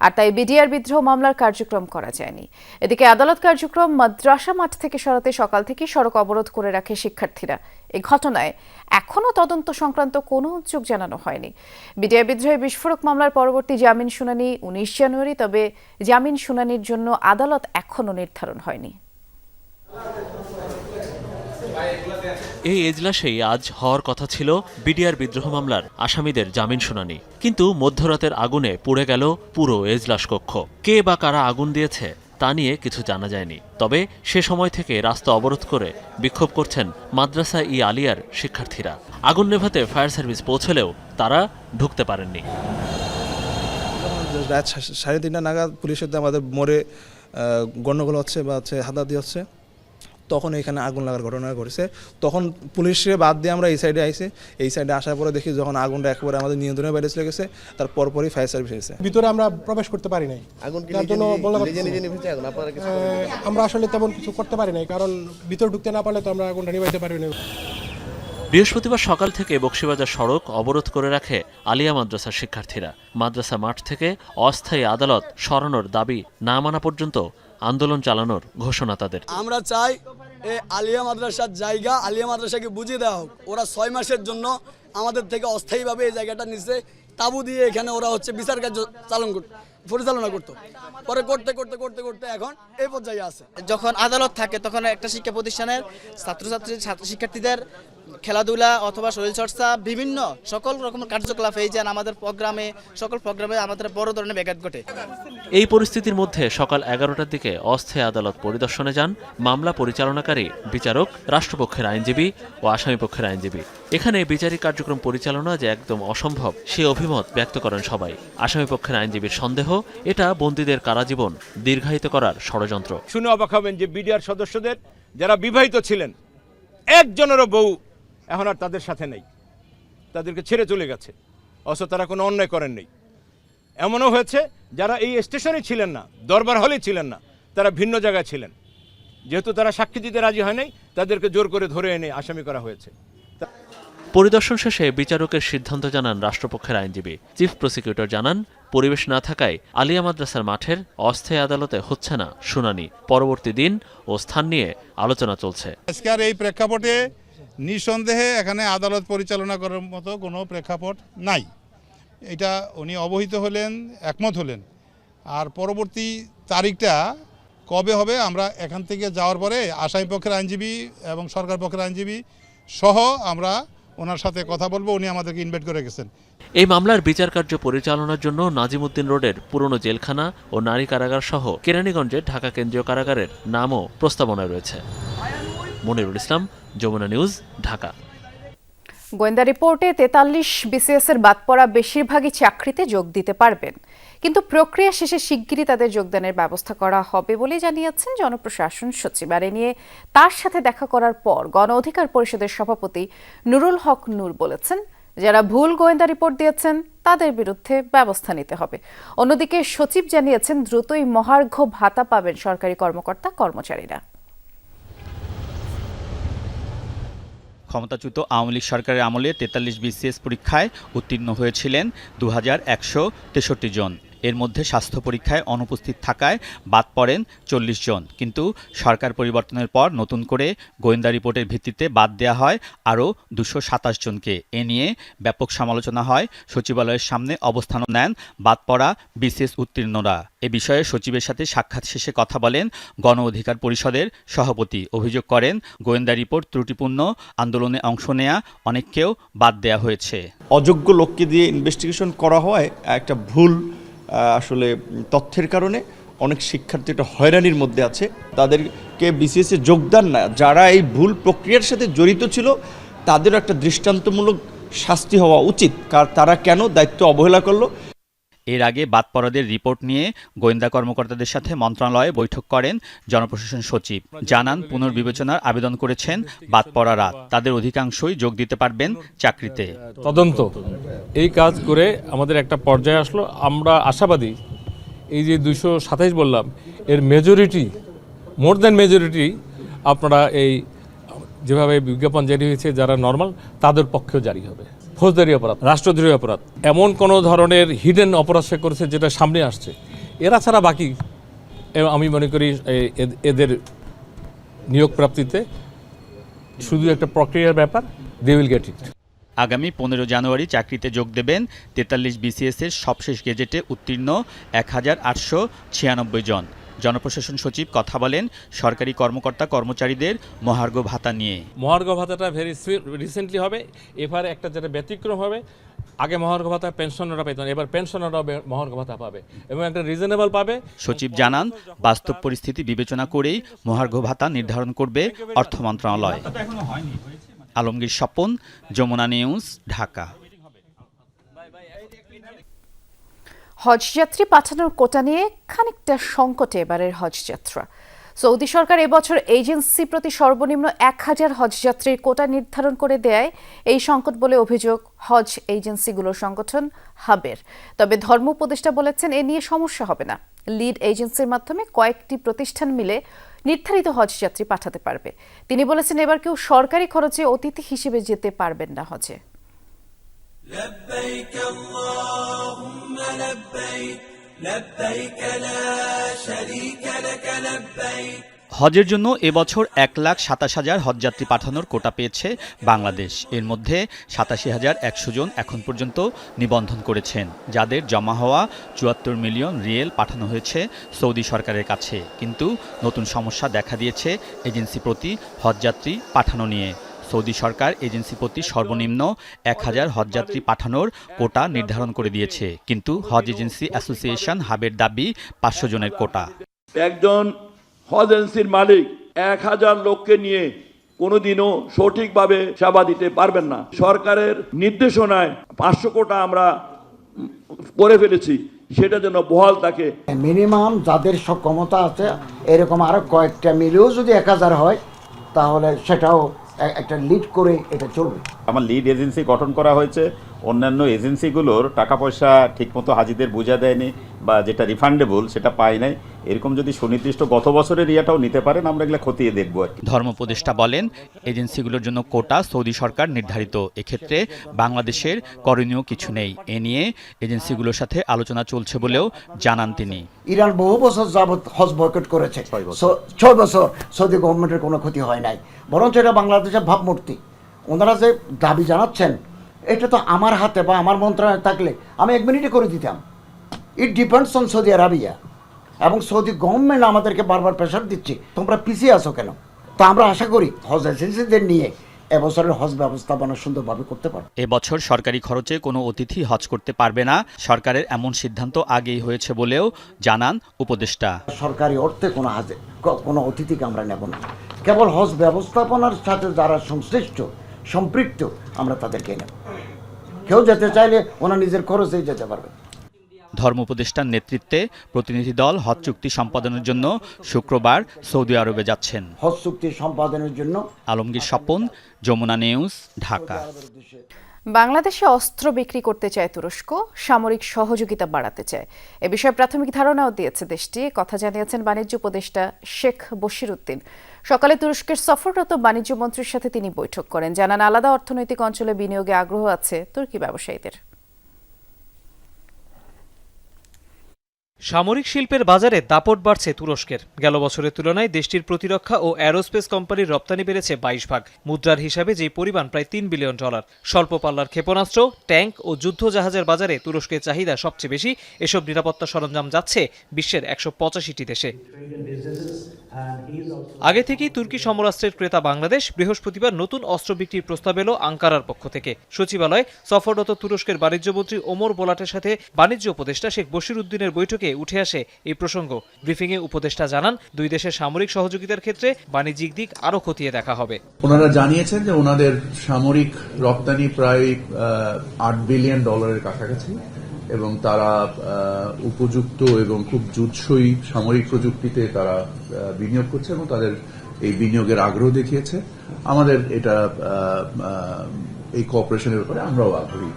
আর তাই বিডিআর বিদ্রোহ মামলার কার্যক্রম করা যায়নি। এদিকে আদালত কার্যক্রম মাদ্রাসা মাঠ থেকে সরাতে সকাল থেকে সড়ক অবরোধ করে রাখে শিক্ষার্থীরা। এই ঘটনায় এখনও তদন্ত সংক্রান্ত কোনো উদ্যোগ জানানো হয়নি। বিডিআর বিদ্রোহে বিস্ফোরক মামলার পরবর্তী জামিন শুনানি 19 জানুয়ারি, তবে জামিন শুনানির জন্য আদালত এখনও নির্ধারণ হয়নি। এই এজলাসেই আজ হওয়ার কথা ছিল বিডিআর বিদ্রোহ মামলার আসামিদের জামিন শুনানি, কিন্তু মধ্যরাতের আগুনে পুড়ে গেল পুরো এজলাস কক্ষ। কে বা কারা আগুন দিয়েছে তা নিয়ে কিছু জানা যায়নি। তবে সে সময় থেকে রাস্তা অবরোধ করে বিক্ষোভ করছেন মাদ্রাসা ই আলিয়ার শিক্ষার্থীরা। আগুন নেভাতে ফায়ার সার্ভিস পৌঁছলেও তারা ঢুকতে পারেননি। রাত 3:30 নাগাদ পুলিশের আমাদের মোড়ে গণ্ডগোল হচ্ছে বা হাতাহাতি হচ্ছে, তখন এখানে আগুন লাগার ঘটনা ঘটেছে। তখন পুলিশের বাদ দিয়ে আমরা এই সাইডে আইছি। এই সাইডে আসার পরে দেখি যখন আগুনটা একেবারে আমাদের নিয়ন্ত্রণের বাইরে চলে গেছে, তার পরপরই ফায়ার সার্ভিস এসেছে। ভিতরে আমরা প্রবেশ করতে পারি নাই, তার জন্য আমরা আসলে তেমন কিছু করতে পারি নাই, কারণ ভিতরে ঢুকতে না পারলে তো আমরা আগুনটা নিভাইতে পারি না। বৃহস্পতিবার সকাল থেকে বকশীবাজার সড়ক অবরোধ করে রাখে আলিয়া মাদ্রাসার শিক্ষার্থীরা। মাদ্রাসা মাঠ থেকে অস্থায়ী আদালত সরানোর দাবি না মানা পর্যন্ত আন্দোলন চালানোর ঘোষণা তাদের। আমরা চাই এই আলিয়া মাদ্রাসার জায়গা আলিয়া মাদ্রাসাকে বুঝিয়ে দেওয়া হোক। ওরা 6 মাসের জন্য আমাদের থেকে অস্থায়ীভাবে এই জায়গাটা নিচে তাবু দিয়ে এখানে ওরা বিচার কার্য পরিচালনা করতো। পরে করতে করতে করতে করতে এখন এই পর্যায়ে আছে। যখন আদালত থাকে তখন একটা শিক্ষা প্রতিষ্ঠানের শিক্ষার্থীদের খেলাধুলা অথবা শরীরচর্চা বিভিন্ন সকল রকমের কার্যকলাপ এই যে আমাদের প্রোগ্রামে সকল প্রোগ্রামে আমাদের বড় ধরনের ব্যাঘাত ঘটে। এই পরিস্থিতির মধ্যে সকাল 11টার দিকে অস্থায়ী আদালত পরিদর্শনে যান মামলা পরিচালনাকারী বিচারক, রাষ্ট্রপক্ষের আইনজীবী ও আসামিপক্ষের আইনজীবী। এখানে বিচারিক কার্যক্রম পরিচালনা যে একদম অসম্ভব সে অভিমত ব্যক্ত করেন সবাই। আসামিপক্ষের আইনজীবীর সন্দেহ এটা বন্দীদের কারাজীবন দীর্ঘায়িত করার ষড়যন্ত্র। শুনে অবাক হবেন যে বিডিআর সদস্যদের যারা বিবাহিত ছিলেন একজনেরও বউ এখন আর তাদের সাথে নেই, তাদেরকে ছেড়ে চলে গেছে, অথচ তারা কোনো অন্যায় করেন নেই। এমনও হয়েছে যারা এই স্টেশনে ছিলেন না, দরবার হলে ছিলেন না, তারা ভিন্ন জায়গায় ছিলেন। যেহেতু তারা সাক্ষী দিতে রাজি হয় নাই, তাদেরকে জোর করে ধরে এনে আসামি করা হয়েছে। পরিদর্শন শেষে বিচারকের সিদ্ধান্ত জানান রাষ্ট্রপক্ষের আইনজীবী। চিফ প্রসিকিউটর জানান, পরিবেশ না থাকায় আলিয়া মাদ্রাসার মাঠের অস্থায়ী আদালতে হচ্ছে না শুনানি। পরবর্তী দিন ও স্থান নিয়ে আলোচনা চলছে। আজকের এই প্রেক্ষাপটে নিঃসন্দেহে এখানে আদালত পরিচালনা করার মতো কোনো প্রেক্ষাপট নাই। এটা উনি অবহিত হলেন, একমত হলেন। আর পরবর্তী তারিখটা কবে হবে আমরা এখান থেকে যাওয়ার পরে আসামি পক্ষের আইনজীবী এবং সরকার পক্ষের আইনজীবী সহ আমরা ওনার সাথে কথা বলবো। উনি আমাদেরকে ইনভাইট করে গেছেন। এই মামলার বিচার কার্য পরিচালনার জন্য নাজিমউদ্দিন রোডের পুরনো জেলখানা ও নারী কারাগার সহ কেরানীগঞ্জের ঢাকা কেন্দ্রীয় কারাগারের নামও প্রস্তাবনায় রয়েছে। মনিরুল ইসলাম, যমুনা নিউজ, ঢাকা। গোয়েন্দা রিপোর্টে 43 বিসিএস এর বাদ পড়া বেশিরভাগই চাকরিতে যোগ দিতে পারবেন, কিন্তু প্রক্রিয়া শেষে শিগগিরই তাদের যোগদানের ব্যবস্থা করা হবে বলে জানিয়েছেন জনপ্রশাসন সচিব। আর এ নিয়ে তার সাথে দেখা করার পর গণ অধিকার পরিষদের সভাপতি নুরুল হক নূর বলেছেন, যারা ভুল গোয়েন্দা রিপোর্ট দিয়েছেন তাদের বিরুদ্ধে ব্যবস্থা নিতে হবে। অন্যদিকে সচিব জানিয়েছেন, দ্রুতই মহার্ঘ ভাতা পাবেন সরকারি কর্মকর্তা কর্মচারীরা। ক্ষমতাচ্যুত আওয়ামী লীগ সরকারের আমলে 43 বিসিএস পরীক্ষায় উত্তীর্ণ হয়েছিলেন 2163 জন। এর মধ্যে স্বাস্থ্য পরীক্ষায় অনুপস্থিত থাকায় বাদ পড়েন 40 জন। কিন্তু সরকার পরিবর্তনের পর নতুন করে গোয়েন্দা রিপোর্টের ভিত্তিতে বাদ দেওয়া হয় আরও 227 জনকে। এ নিয়ে ব্যাপক সমালোচনা হয়। সচিবালয়ের সামনে অবস্থানও নেন বাদ পড়া বিসিএস উত্তীর্ণরা। এ বিষয়ে সচিবের সাথে সাক্ষাৎ শেষে কথা বলেন গণ অধিকার পরিষদের সভাপতি। অভিযোগ করেন, গোয়েন্দা রিপোর্ট ত্রুটিপূর্ণ, আন্দোলনে অংশ নেয়া অনেককেও বাদ দেওয়া হয়েছে। অযোগ্য লোককে দিয়ে ইনভেস্টিগেশন করা হয় একটা ভুল আসলে তথ্যের কারণে অনেক শিক্ষার্থী একটা হয়রানির মধ্যে আছে। তাদেরকে বিসিএসে যোগদান না, যারা এই ভুল প্রক্রিয়ার সাথে জড়িত ছিল তাদেরও একটা দৃষ্টান্তমূলক শাস্তি হওয়া উচিত। কারণ তারা কেন দায়িত্ব অবহেলা করলো। এর আগে বাদ পড়াদের রিপোর্ট নিয়ে গোয়েন্দা কর্মকর্তাদের সাথে মন্ত্রণালয়ে বৈঠক করেন জনপ্রশাসন সচিব। জানান, পুনর্বিবেচনার আবেদন করেছেন বাদ পড়ারা। তাদের অধিকাংশই যোগ দিতে পারবেন চাকরিতে। তদন্ত এই কাজ করে আমাদের একটা পর্যায়ে আসলো। আমরা আশাবাদী এই যে 227 বললাম, এর মেজরিটি, মোর দ্যান মেজরিটি আপনারা এই যেভাবে বিজ্ঞাপন জারি হয়েছে যারা নর্মাল তাদের পক্ষেও জারি হবে। ফৌজদারি অপরাধ, রাষ্ট্রদ্রোহী অপরাধ, এমন কোনো ধরনের হিডেন অপরাধ সে করেছে যেটা সামনে আসছে, এরা ছাড়া বাকি আমি মনে করি এদের নিয়োগ প্রাপ্তিতে শুধু একটা প্রক্রিয়ার ব্যাপার, দে উইল গেট ইট। আগামী 15 জানুয়ারি চাকরিতে যোগ দেবেন 43 বিসিএস এর সবশেষ গেজেটে উত্তীর্ণ 1896 জন। জনপ্রশাসন সচিব কথা বলেন সরকারি কর্মকর্তা কর্মচারীদের মহার্ঘ ভাতা নিয়ে। মহার্ঘ ভাতাটা ভেরি রিসেন্টলি হবে, এবারে একটা যেটা ব্যতিক্রম হবে, আগে মহার্ঘ ভাতা পেনশনাররা পেতেন, এবার পেনশনাররাও মহার্ঘ ভাতা পাবে এবং একটা রিজনেবল পাবে। সচিব জানান বাস্তব পরিস্থিতি বিবেচনা করেই মহার্ঘ ভাতা নির্ধারণ করবে অর্থ মন্ত্রণালয়। আলমগীর স্বপন, যমুনা নিউজ, ঢাকা। হজযাত্রী পাঠানোর কোটা নিয়ে খানিকটা সংকটে এবারের হজযাত্রা। সৌদি সরকার এবছর এজেন্সি প্রতি সর্বনিম্ন 1000 হজযাত্রীর কোটা নির্ধারণ করে দেয় এই সংকট বলে অভিযোগ হজ এজেন্সিগুলোর সংগঠন হাবের। তবে ধর্ম উপদেষ্টা বলেছেন এ নিয়ে সমস্যা হবে না। লিড এজেন্সির মাধ্যমে কয়েকটি প্রতিষ্ঠান মিলে নির্ধারিত হজযাত্রী পাঠাতে পারবে। তিনি বলেছেন এবার কেউ সরকারি খরচে অতিথি হিসেবে যেতে পারবেন না হজে। لبيك اللهم لبيك لبيك لا شريك لك لبيك। হজের জন্য এবছর 1,27,000 হজযাত্রী পাঠানোর কোটা পেয়েছে বাংলাদেশ। এর মধ্যে 87,100 জন এখন পর্যন্ত নিবন্ধন করেছেন, যাদের জমা হওয়া 74 মিলিয়ন রিয়েল পাঠানো হয়েছে সৌদি সরকারের কাছে। কিন্তু নতুন সমস্যা দেখা দিয়েছে এজেন্সি প্রতি হজযাত্রী পাঠানো নিয়ে। সৌদি সরকার এজেন্সি প্রতি সর্বনিম্ন 1000 হজযাত্রী পাঠানোর কোটা নির্ধারণ করে দিয়েছে, কিন্তু হজ এজেন্সি অ্যাসোসিয়েশন হাবের দাবি 500 জনের কোটা। একজন হজ এজেন্সির মালিক 1000 লোককে নিয়ে কোনোদিনও সঠিকভাবে সেবা দিতে পারবেন না। সরকারের নির্দেশনায় 500 কোটা আমরা করে ফেলেছি, সেটা যেন বহাল থাকে। মিনিমাম যাদের সক্ষমতা আছে এরকম আরো কয়েকটা মিলেও যদি 1000 হয় তাহলে সেটাও একটা লিড করে এটা চলবে। আমার লিড এজেন্সি গঠন করা হয়েছে, অন্যান্য এজেন্সিগুলোর টাকা পয়সা ঠিকমতো হাজিদের বোঝা দেয়নি বা যেটা রিফান্ডেবল সেটা পায় নাই। এরকম যদি সুনির্দিষ্ট গত বছরের ইয়েটাও নিতে পারেন আমরা এগুলো খতিয়ে দেখব আর কি। ধর্ম উপদেষ্টা বলেন এজেন্সিগুলোর জন্য কোটা সৌদি সরকার নির্ধারিত, এক্ষেত্রে বাংলাদেশের করণীয় কিছু নেই। এ নিয়ে এজেন্সিগুলোর সাথে আলোচনা চলছে বলেও জানান তিনি। ইরান বহু বছর যাবৎ হজ বয়কট করেছে, 6 বছর সৌদি গভর্নমেন্টের কোনো ক্ষতি হয় নাই, বরঞ্চ এটা বাংলাদেশের ভাবমূর্তি। ওনারা যে দাবি জানাচ্ছেন এটা তো আমার হাতে বা আমার মন্ত্রণালয়ে থাকলে আমি 1 মিনিটে করে দিতাম। It depends on Saudi Arabia, এবং সৌদি গভর্নমেন্ট আমাদেরকে বারবার প্রেশার দিচ্ছে তোমরা পিছিয়ে আসো কেন। তো আমরা আশা করি হজ এজেন্সিদের নিয়ে এবছরের হজ ব্যবস্থাপনা সুন্দরভাবে করতে পারবে। এবছর সরকারি খরচে কোনো অতিথি হজ করতে পারবে না, সরকারের এমন সিদ্ধান্ত আগেই হয়েছে বলেও জানান উপদেষ্টা। সরকারি অর্থে কোনো অতিথিকে আমরা নেব না, কেবল হজ ব্যবস্থাপনার সাথে যারা সংশ্লিষ্ট সম্পৃক্ত আমরা তাদেরকে নেব। কেউ যেতে চাইলে ওনার নিজের খরচেই যেতে পারবে। ধর্ম উপদেষ্টার নেতৃত্বে প্রতিনিধি দল হজ চুক্তি সম্পাদনের জন্য শুক্রবার সৌদি আরবে যাচ্ছেন। হজ চুক্তি সম্পাদনের জন্য। আলমগীর স্বপন, যমুনা নিউজ, ঢাকা। বাংলাদেশে অস্ত্র বিক্রি করতে চায় তুরস্ক, সামরিক সহযোগিতা বাড়াতে চায়। এ বিষয়ে প্রাথমিক ধারণাও দিয়েছে দেশটি। কথা জানিয়েছেন বাণিজ্য উপদেষ্টা শেখ বশির উদ্দিন। সকালে তুরস্কের সফররত বাণিজ্য মন্ত্রীর সাথে তিনি বৈঠক করেন। জানান আলাদা অর্থনৈতিক অঞ্চলে বিনিয়োগে আগ্রহ আছে তুর্কি ব্যবসায়ীদের। সামরিক শিল্পের বাজারে দাপট বাড়ছে তুরস্কের। গেল বছরের তুলনায় দেশটির প্রতিরক্ষা ও অ্যারোস্পেস কোম্পানির রপ্তানি বেড়েছে 22 ভাগ। মুদ্রার হিসাবে যে পরিমাণ প্রায় $3 বিলিয়ন। স্বল্প পাল্লার ক্ষেপণাস্ত্র, ট্যাঙ্ক ও যুদ্ধ জাহাজের বাজারে তুরস্কের চাহিদা সবচেয়ে বেশি। এসব নিরাপত্তা সরঞ্জাম যাচ্ছে বিশ্বের 185টি দেশে। আগে থেকেই তুর্কি সমরাস্ত্রের ক্রেতা বাংলাদেশ। বৃহস্পতিবার নতুন অস্ত্র বিক্রির প্রস্তাব এলো আঙ্কারার পক্ষ থেকে। সচিবালয়ে সফররত তুরস্কের বাণিজ্যমন্ত্রী ওমর বোলাটের সাথে বাণিজ্য উপদেষ্টা শেখ বশির উদ্দিনের বৈঠকে উঠে আসে এই প্রসঙ্গ। ব্রিফিংয়ে উপদেষ্টা জানান দুই দেশের সামরিক সহযোগিতার ক্ষেত্রে বাণিজ্যিক দিক আরও খতিয়ে দেখা হবে। ওনারা জানিয়েছেন যে ওনাদের সামরিক রপ্তানি প্রায় $8 বিলিয়ন কাছাকাছি, এবং তারা উপযুক্ত এবং খুব জুৎসই সামরিক প্রযুক্তিতে তারা বিনিয়োগ করছে এবং তাদের এই বিনিয়োগের আগ্রহ দেখিয়েছে। আমাদের এটা এই কোঅপারেশনের ব্যাপারে আমরাও আগ্রহী।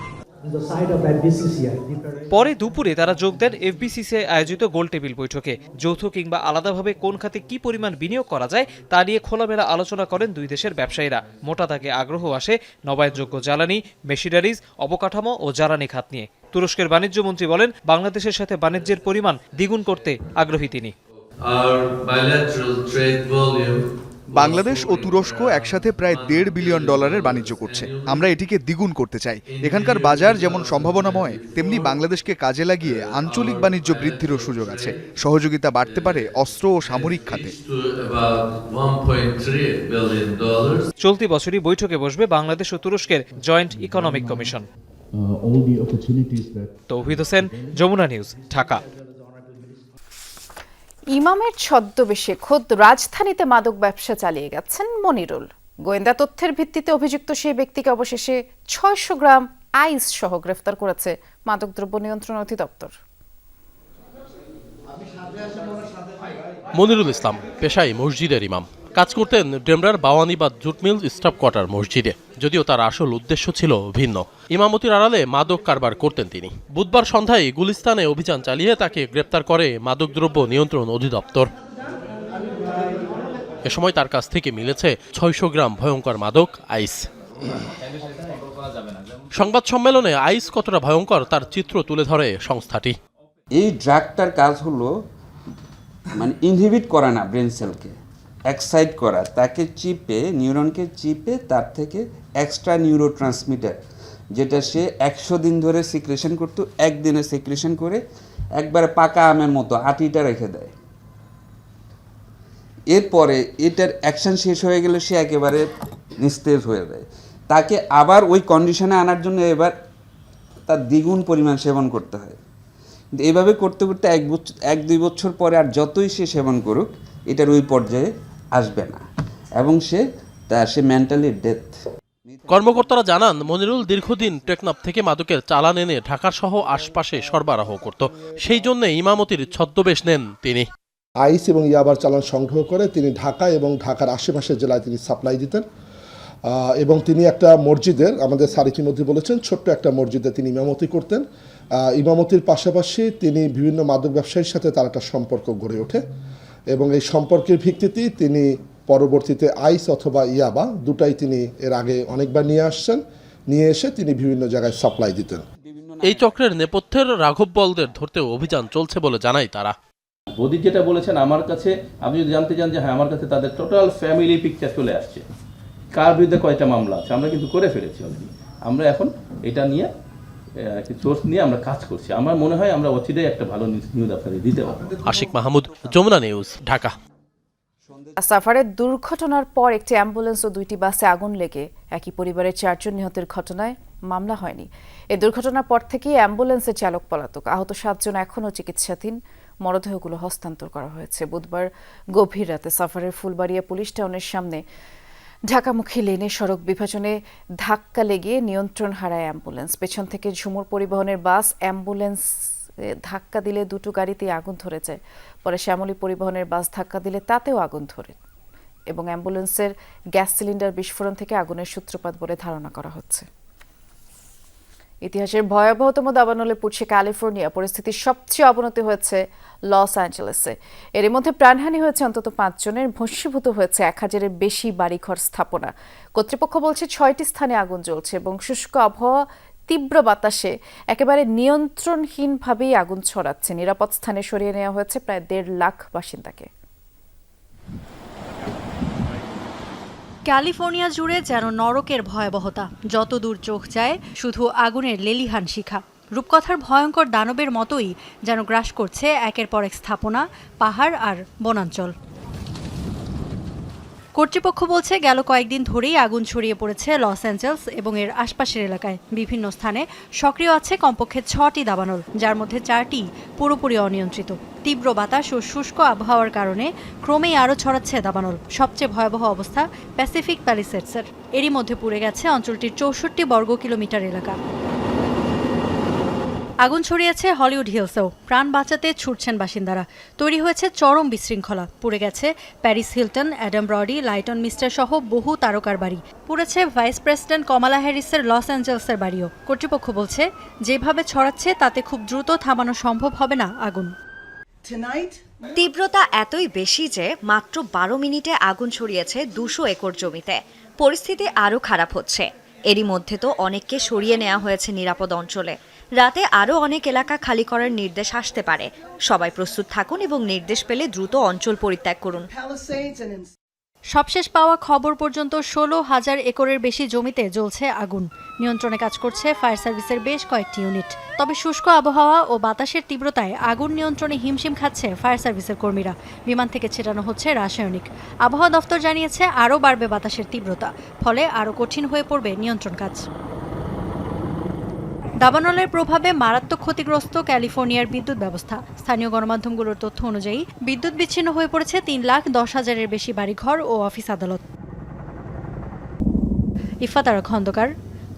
পরে দুপুরে তারা যোগ দেন এফবিসিসিআই আয়োজিত গোল টেবিল বৈঠকে। যৌথ কিংবা আলাদাভাবে কোন খাতে কি পরিমাণ বিনিয়োগ করা যায় তা নিয়ে খোলামেলা আলোচনা করেন দুই দেশের ব্যবসায়ীরা। মোটা দাগে আগ্রহ আসে নবায়নযোগ্য জ্বালানি, মেশিনারিজ, অবকাঠামো ও জ্বালানি খাত নিয়ে। তুরস্কের বাণিজ্য মন্ত্রী বলেন বাংলাদেশের সাথে বাণিজ্যের পরিমাণ দ্বিগুণ করতে আগ্রহী তিনি। বাংলাদেশ ও তুরস্ক একসাথে প্রায় $1.5 বিলিয়ন বাণিজ্য করছে। আমরা এটিকে দ্বিগুণ করতে চাই। এখানকার বাজার যেমন সম্ভাবনাময়, তেমনি বাংলাদেশকে কাজে লাগিয়ে আঞ্চলিক বাণিজ্য বৃদ্ধিরও সুযোগ আছে। সহযোগিতা বাড়তে পারে অস্ত্র ও সামরিক খাতে। চলতি বছরই বৈঠকে বসবে বাংলাদেশ ও তুরস্কের জয়েন্ট ইকোনমিক কমিশন। তৌহিদ হোসেন, যমুনা নিউজ, ঢাকা। ইমামের ছদ্মবেশে খোদ রাজধানীতে মাদক ব্যবসা চালিয়ে গেছেন মনিরুল। গোয়েন্দা তথ্যের ভিত্তিতে অভিযুক্ত সেই ব্যক্তিকে অবশেষে 600 গ্রাম আইস সহ গ্রেফতার করেছে মাদকদ্রব্য নিয়ন্ত্রণ অধিদপ্তর। মনিরুল ইসলাম পেশায় মসজিদের ইমাম, কাজ করতেন ডেমরার বাওয়ানিবাদ জুট মিল স্টাফ কোয়ার্টার মসজিদে। যদিও তার আসল উদ্দেশ্য ছিল ভিন্ন, ইমামতির আড়ালে মাদক কারবার করতেন তিনি। বুধবার সন্ধ্যায় গুলিস্তানে অভিযান চালিয়ে তাকে গ্রেপ্তার করে মাদকদ্রব্য নিয়ন্ত্রণ অধিদপ্তর। এ সময় তার কাছ থেকে মিলেছে 600 গ্রাম ভয়ঙ্কর মাদক আইস। সংবাদ সম্মেলনে আইস কতটা ভয়ঙ্কর তার চিত্র তুলে ধরে সংস্থাটি। এই ড্রাগটার কাজ হলো মানে ইনহিবিট করা না, ব্রেন সেলকে এক্সাইট করা, তাকে চিপে, নিউরনকে চিপে তার থেকে এক্সট্রা নিউরো ট্রান্সমিটার, যেটা সে 100 দিন ধরে সিক্রেশন করতো, একদিনে সিক্রেশন করে একবারে পাকা আমের মতো আটিটা রেখে দেয়। এরপরে এটার অ্যাকশন শেষ হয়ে গেলে সে একেবারে নিস্তেজ হয়ে যায়। তাকে আবার ওই কন্ডিশনে আনার জন্য এবার তার দ্বিগুণ পরিমাণ সেবন করতে হয়। এইভাবে করতে করতে 1-2 বছর পরে আর যতই সে সেবন করুক এটার ওই পর্যায়ে আসবে না এবং সে মেন্টালি ডেথ। কর্মকর্তারা জানান, মনিরুল দীর্ঘদিন টেকনাফ থেকে মাদকের চালান এনে ঢাকার সহ আশপাশে সরবরাহ করত। সেই জন্য ইমামতির ছদ্মবেশ নেন তিনি। আইস এবং ইয়াবার চালান সংগ্রহ করে তিনি ঢাকা এবং ঢাকার আশেপাশের জেলায় তিনি সাপ্লাই দিতেন। এবং তিনি একটা মসজিদের, আমাদের স্যার ইতিমধ্যে বলেছেন, ছোট্ট একটা মসজিদে তিনি ইমামতি করতেন। ইমামতির পাশাপাশি তিনি বিভিন্ন মাদক ব্যবসায়ীর সাথে তার একটা সম্পর্ক গড়ে ওঠে এবং এই সম্পর্কের ভিত্তিতেই তিনি পরবর্তীতে আইস অথবা ইয়াবা দুটাই তিনি এর আগে অনেকবার নিয়ে এসে তিনি বিভিন্ন জায়গায় সাপ্লাই দিতেন। এই চক্রের নেপথ্যের রাঘব বলদের ধরতেও অভিযান চলছে বলে জানায় তারা। বদি যেটা বলেছেন, আমার কাছে আপনি যদি জানতে চান যে হ্যাঁ, আমার কাছে তাদের টোটাল ফ্যামিলি পিকচার চলে আসছে, কার বিরুদ্ধে কয়টা মামলা আছে আমরা কিন্তু করে ফেলেছি অলরেডি। আমরা এখন এটা নিয়ে সোর্স নিয়ে আমরা কাজ করছি। আমার মনে হয় আমরা অচিরেই একটা ভালো নিউজ আপনাদের দিতে পারবো। আশিক মাহমুদ, যমুনা নিউজ, ঢাকা। সাফারের দুর্ঘটনার পর একটি অ্যাম্বুলেন্স ও 2টি বাসে আগুন লেগে একই পরিবারের 4 জন নিহতের ঘটনায় মামলা হয়নি। এই দুর্ঘটনার পর থেকেই অ্যাম্বুলেন্সের চালক পলাতক। আহত 7 জন এখনও চিকিৎসাধীন। মরদেহগুলো হস্তান্তর করা হয়েছে। বুধবার গভীর রাতে সাফারের ফুলবাড়িয়া পুলিশ টাউনের সামনে ঢাকামুখী লেনে সড়ক বিভাজনে ধাক্কা লেগে নিয়ন্ত্রণ হারায় অ্যাম্বুলেন্স। পেছন থেকে ঝুমুর পরিবহনের বাস অ্যাম্বুলেন্স ধাক্কা দিলে দুটো গাড়িতেই আগুন ধরে যায়। পরে শ্যামলী পরিবহনের বাস ধাক্কা দিলে তাতেও আগুন ধরে এবং অ্যাম্বুলেন্সের গ্যাস সিলিন্ডার বিস্ফোরণ থেকে আগুনের সূত্রপাত বলে ধারণা করা হচ্ছে। ইতিহাসের ভয়াবহতম দাবানলে পুড়ছে ক্যালিফোর্নিয়া। পরিস্থিতির সবচেয়ে অবনতি হয়েছে লস অ্যাঞ্জেলেসে। এর মধ্যে প্রাণহানি হয়েছে অন্তত 5 জনের, ভস্মীভূত হয়েছে 1000-এর বেশি বাড়িঘর স্থাপনা। কর্তৃপক্ষ বলছে 6টি স্থানে আগুন জ্বলছে এবং শুষ্ক আবহাওয়া, তীব্র বাতাসে একেবারে নিয়ন্ত্রণহীনভাবেই আগুন ছড়াচ্ছে। নিরাপদ স্থানে সরিয়ে নেওয়া হয়েছে প্রায় 1.5 লাখ বাসিন্দাকে। ক্যালিফোর্নিয়া জুড়ে যেন নরকের ভয়াবহতা। যত দূর চোখ যায় শুধু আগুনের লেলিহান শিখা। রূপকথার ভয়ঙ্কর দানবের মতোই যেন গ্রাস করছে একের পর এক স্থাপনা, পাহাড় আর বনাঞ্চল। কর্তৃপক্ষ বলছে গেল কয়েকদিন ধরেই আগুন ছড়িয়ে পড়েছে লস অ্যাঞ্জেলস এবং এর আশপাশের এলাকায়। বিভিন্ন স্থানে সক্রিয় আছে কমপক্ষে 6টি দাবানল, যার মধ্যে 4টি পুরোপুরি অনিয়ন্ত্রিত। তীব্র বাতাস ও শুষ্ক আবহাওয়ার কারণে ক্রমেই আরও ছড়াচ্ছে দাবানল। সবচেয়ে ভয়াবহ অবস্থা প্যাসিফিক প্যালিসেডসের। এরই মধ্যে পুড়ে গেছে অঞ্চলটির 64 বর্গ কিলোমিটার এলাকা। আগুন ছড়িয়েছে হলিউড হিলসেও। প্রাণ বাঁচাতে ছুটছেন বাসিন্দারা। তৈরি হয়েছে চরম বিশৃঙ্খলা। পুড়ে গেছে Paris Hilton, Adam ব্রডি, lighten mister সহ বহু তারকার বাড়ি। পুড়েছে ভাইস প্রেসিডেন্ট কমালা হ্যারিসের লস অ্যাঞ্জেলসের বাড়িও। কর্তৃপক্ষ বলছে যেভাবে ছড়াচ্ছে তাতে খুব দ্রুত থামানো সম্ভব হবে না আগুন। তীব্রতা এতই বেশি যে মাত্র 12 মিনিটে আগুন ছড়িয়েছে 200 একর জমিতে। পরিস্থিতি আরও খারাপ হচ্ছে। এরই মধ্যে তো অনেককে সরিয়ে নেওয়া হয়েছে নিরাপদ অঞ্চলে। রাতে আরও অনেক এলাকা খালি করার নির্দেশ আসতে পারে। সবাই প্রস্তুত থাকুন এবং নির্দেশ পেলে দ্রুত অঞ্চল পরিত্যাগ করুন। সবশেষ পাওয়া খবর পর্যন্ত 16,000 একরের বেশি জমিতে জ্বলছে আগুন। নিয়ন্ত্রণে কাজ করছে ফায়ার সার্ভিসের বেশ কয়েকটি ইউনিট। তবে শুষ্ক আবহাওয়া ও বাতাসের তীব্রতায় আগুন নিয়ন্ত্রণে হিমশিম খাচ্ছে ফায়ার সার্ভিসের কর্মীরা। বিমান থেকে ছেটানো হচ্ছে রাসায়নিক। আবহাওয়া দফতর জানিয়েছে আরও বাড়বে বাতাসের তীব্রতা, ফলে আরও কঠিন হয়ে পড়বে নিয়ন্ত্রণ কাজ। দাবানলের প্রভাবে মারাত্মক ক্ষতিগ্রস্ত ক্যালিফোর্নিয়ার বিদ্যুৎ ব্যবস্থা। স্থানীয় গণমাধ্যমগুলোর তথ্য অনুযায়ী বিদ্যুৎ বিচ্ছিন্ন হয়ে পড়েছে 3,10,000-এর বেশি বাড়িঘর ও অফিস আদালত। ইফাতারা খন্দকার,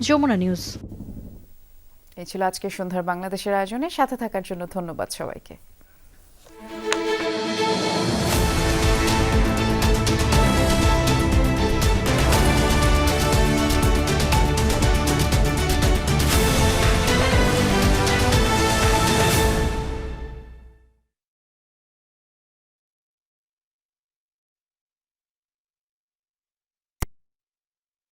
যমুনা নিউজ। এই ছিল আজকে সন্ধ্যার বাংলাদেশের আয়োজনে। সাথে থাকার জন্য ধন্যবাদ সবাইকে।